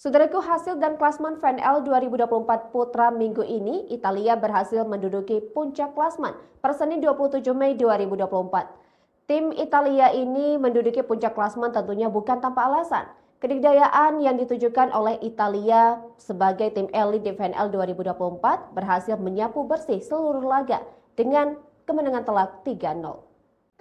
Saudaraku, hasil dan klasmen VNL 2024 Putra minggu ini, Italia berhasil menduduki puncak klasmen per Senin 27 Mei 2024. Tim Italia ini menduduki puncak klasmen tentunya bukan tanpa alasan. Kedikdayaan yang ditujukan oleh Italia sebagai tim elit di VNL 2024 berhasil menyapu bersih seluruh laga dengan kemenangan telak 3-0.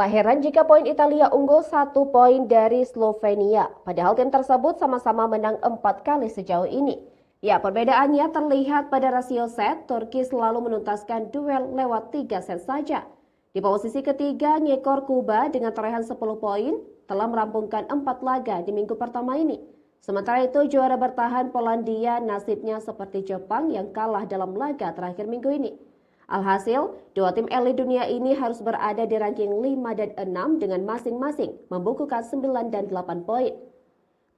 Tak heran jika poin Italia unggul 1 poin dari Slovenia, padahal tim tersebut sama-sama menang 4 kali sejauh ini. Ya, perbedaannya terlihat pada rasio set, Turki selalu menuntaskan duel lewat 3 set saja. Di posisi ketiga, ngekor Kuba dengan torehan 10 poin telah merampungkan 4 laga di minggu pertama ini. Sementara itu, juara bertahan Polandia nasibnya seperti Jepang yang kalah dalam laga terakhir minggu ini. Alhasil, dua tim elit dunia ini harus berada di ranking 5 dan 6 dengan masing-masing membukukan 9 dan 8 poin.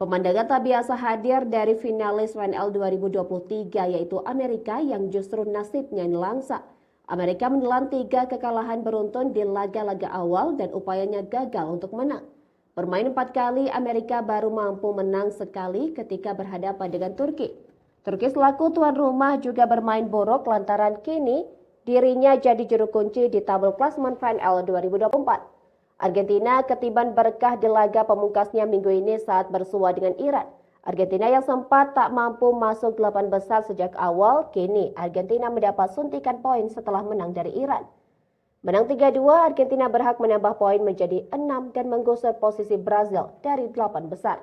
Pemandangan tak biasa hadir dari finalis WNL 2023 yaitu Amerika yang justru nasibnya nelangsa. Amerika menelan 3 kekalahan beruntun di laga-laga awal dan upayanya gagal untuk menang. Bermain 4 kali, Amerika baru mampu menang sekali ketika berhadapan dengan Turki. Turki selaku tuan rumah juga bermain buruk lantaran kini dirinya jadi juru kunci di tabel klasmen VNL 2024. Argentina ketiban berkah di laga pemungkasnya minggu ini saat bersua dengan Iran. Argentina yang sempat tak mampu masuk 8 besar sejak awal, kini Argentina mendapat suntikan poin setelah menang dari Iran. Menang 3-2, Argentina berhak menambah poin menjadi 6 dan menggusur posisi Brazil dari 8 besar.